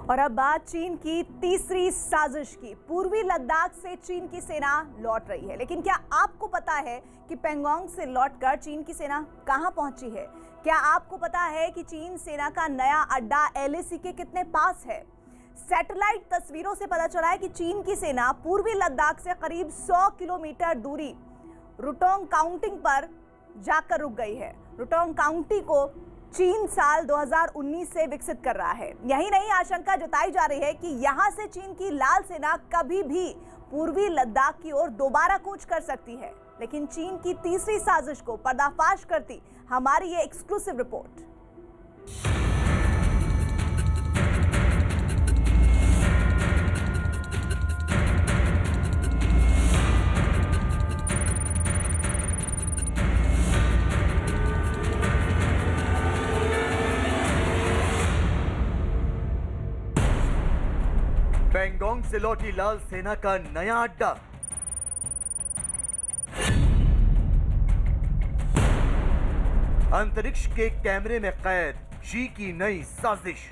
और अब बात चीन की तीसरी साजिश की। पूर्वी लद्दाख से चीन की सेना लौट रही है, लेकिन क्या आपको पता है कि पैंगोंग से लौटकर चीन की सेना कहां पहुंची है? क्या आपको पता है कि चीन सेना का नया अड्डा LAC के कितने पास है? सैटेलाइट तस्वीरों से पता चला है कि चीन की सेना पूर्वी लद्दाख से करीब 100 किलोमीटर दूरी रुटोंग काउंटी पर जाकर रुक गई है। रुटोंग काउंटी को चीन साल 2019 से विकसित कर रहा है। यही नहीं, आशंका जताई जा रही है कि यहां से चीन की लाल सेना कभी भी पूर्वी लद्दाख की ओर दोबारा कूच कर सकती है। लेकिन चीन की तीसरी साजिश को पर्दाफाश करती हमारी ये एक्सक्लूसिव रिपोर्ट। पैंगोंग से लौटी लाल सेना का नया अड्डा। अंतरिक्ष के कैमरे में कैद शी की नई साजिश।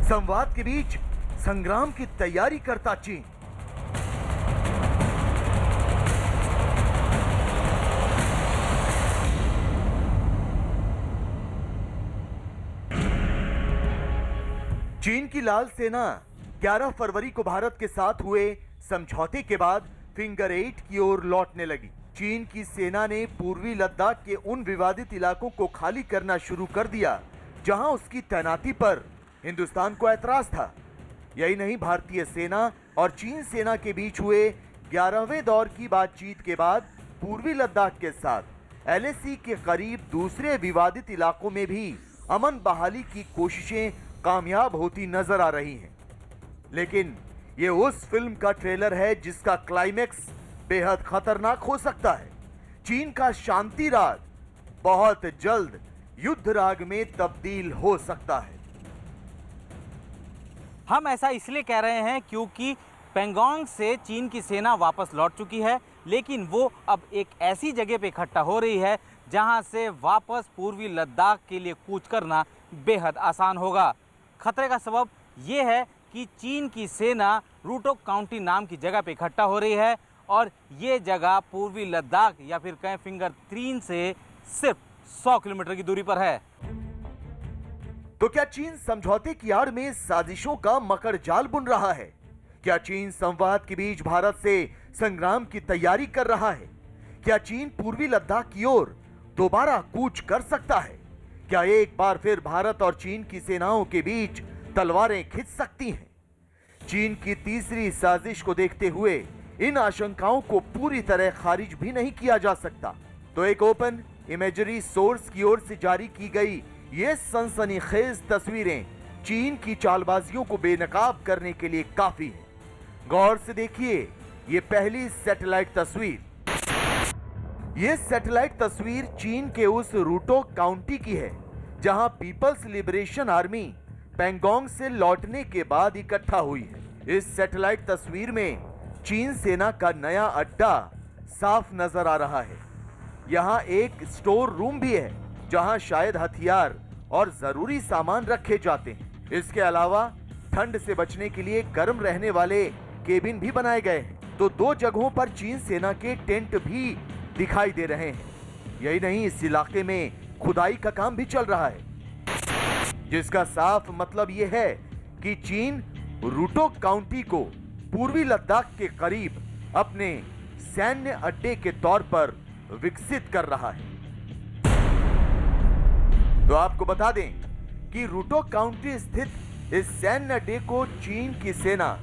संवाद के बीच संग्राम की तैयारी करता चीन। चीन की लाल सेना 11 फरवरी को भारत के साथ हुए समझौते के बाद फिंगर 8 की ओर लौटने लगी। चीन की सेना ने पूर्वी लद्दाख के उन विवादित इलाकों को खाली करना शुरू कर दिया जहां उसकी तैनाती पर हिंदुस्तान को ऐतराज था। यही नहीं, भारतीय सेना और चीन सेना के बीच हुए 11वें दौर की बातचीत के बाद पूर्वी लद्दाख के साथ LAC के करीब दूसरे विवादित इलाकों में भी अमन बहाली की कोशिशें कामयाब होती नजर आ रही हैं। लेकिन ये उस फिल्म का ट्रेलर है जिसका क्लाइमेक्स बेहद खतरनाक हो सकता है। चीन का शांति राग बहुत जल्द युद्ध राग में तब्दील हो सकता है। हम ऐसा इसलिए कह रहे हैं क्योंकि पैंगोंग से चीन की सेना वापस लौट चुकी है, लेकिन वो अब एक ऐसी जगह पे इकट्ठा हो रही है जहां से वापस पूर्वी लद्दाख के लिए कूच करना बेहद आसान होगा। खतरे का सबब ये है कि चीन की सेना रुटोंग काउंटी नाम की जगह पे इकट्ठा हो रही है और ये जगह पूर्वी लद्दाख या फिर कहें फिंगर 3 से सिर्फ 100 किलोमीटर की दूरी पर है। तो क्या चीन समझौते की आड़ में साजिशों का मकर जाल बुन रहा है? क्या चीन संवाद के बीच भारत से संग्राम की तैयारी कर रहा है? क्या चीन पूर्वी लद्दाख की ओर दोबारा कूच कर सकता है? क्या एक बार फिर भारत और चीन की सेनाओं के बीच तलवारें खिंच सकती हैं? चीन की तीसरी साजिश को देखते हुए इन आशंकाओं को पूरी तरह खारिज भी नहीं किया जा सकता। तो एक ओपन इमेजरी सोर्स की ओर से जारी की गई ये सनसनीखेज तस्वीरें चीन की चालबाजियों को बेनकाब करने के लिए काफी है। गौर से देखिए ये पहली सैटेलाइट तस्वीर। ये सैटेलाइट तस्वीर चीन के उस रुटोंग काउंटी की है जहां पीपल्स लिबरेशन आर्मी पैंगोंग से लौटने के बाद इकट्ठा हुई है। इस सैटेलाइट तस्वीर में चीन सेना का नया अड्डा साफ नजर आ रहा है। यहां एक स्टोर रूम भी है जहां शायद हथियार और जरूरी सामान रखे जाते हैं। इसके अलावा ठंड से बचने के लिए गर्म रहने वाले केबिन भी बनाए गए हैं। तो 2 जगहों पर चीन सेना के टेंट भी दिखाई दे रहे हैं। यही नहीं, इस इलाके में खुदाई का काम भी चल रहा है, जिसका साफ मतलब यह है कि चीन रुटोंग काउंटी को पूर्वी लद्दाख के करीब अपने सैन्य अड्डे के तौर पर विकसित कर रहा है। तो आपको बता दें कि रुटोंग काउंटी स्थित इस सैन्य अड्डे को चीन की सेना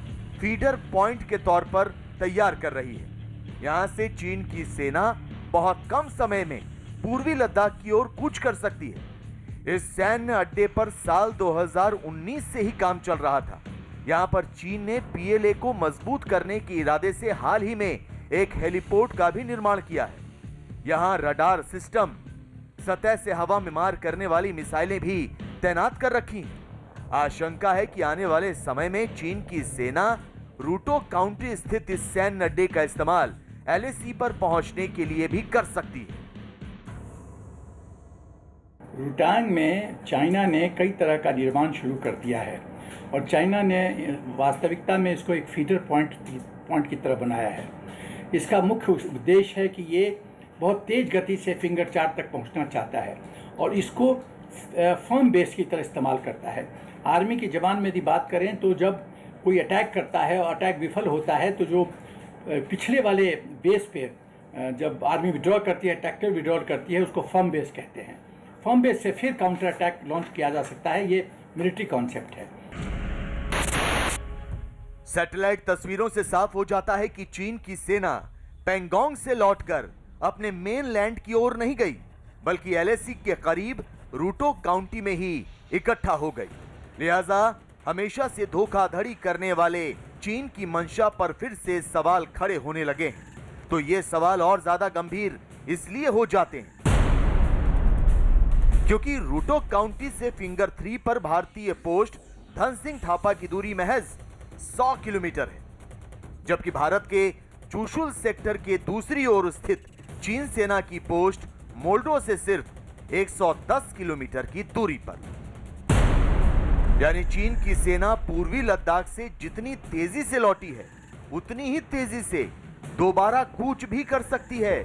फीडर पॉइंट के तौर पर तैयार कर रही है। यहां से चीन की सेना बहुत कम समय में पूर्वी लद्दाख की ओर कूच कर सकती है। इस सैन्य अड्डे पर साल 2019 से ही काम चल रहा था। यहां पर चीन ने PLA को मजबूत करने के इरादे से हाल ही में एक हेलीपोर्ट का भी निर्माण किया है। यहां रडार सिस्टम, सतह से हवा में मार करने वाली मिसाइलें भी तैनात कर रखी हैं। आशंका है कि आने वाले समय में चीन की सेना रुटोंग काउंटी स्थित इस सैन्य अड्डे का इस्तेमाल LAC पर पहुंचने के लिए भी कर सकती है। रूटांग में चाइना ने कई तरह का निर्माण शुरू कर दिया है और चाइना ने वास्तविकता में इसको एक फीडर पॉइंट की तरह बनाया है। इसका मुख्य उद्देश्य है कि ये बहुत तेज़ गति से फिंगर 4 तक पहुंचना चाहता है और इसको फर्म बेस की तरह इस्तेमाल करता है। आर्मी के जवान में यदि बात करें तो जब कोई अटैक करता है और अटैक विफल होता है तो जो पिछले वाले बेस पे जब आर्मी विड्रॉ करती है, टैक्टिकल विड्रॉ करती है, उसको फर्म बेस कहते हैं। फर्म बेस से फिर काउंटर अटैक लॉन्च किया जा सकता है। ये मिलिट्री कॉन्सेप्ट है। सैटेलाइट तस्वीरों से साफ हो जाता है कि चीन की सेना पैंगोंग से लौटकर अपने मेन लैंड की ओर नहीं गई, बल्कि एलएसी के करीब रूटो काउंटी में ही इकट्ठा हो गई। लिहाजा हमेशा से धोखाधड़ी करने वाले चीन की मंशा पर फिर से सवाल खड़े होने लगे हैं। तो ये सवाल और ज्यादा गंभीर इसलिए हो जाते हैं क्योंकि रूटो काउंटी से फिंगर 3 पर भारतीय पोस्ट धन सिंह थापा की दूरी महज 100 किलोमीटर है, जबकि भारत के चुशुल सेक्टर के दूसरी ओर स्थित चीन सेना की पोस्ट मोल्डो से सिर्फ 110 किलोमीटर की दूरी पर। यानी चीन की सेना पूर्वी लद्दाख से जितनी तेजी से लौटी है, उतनी ही तेजी से दोबारा कूच भी कर सकती है।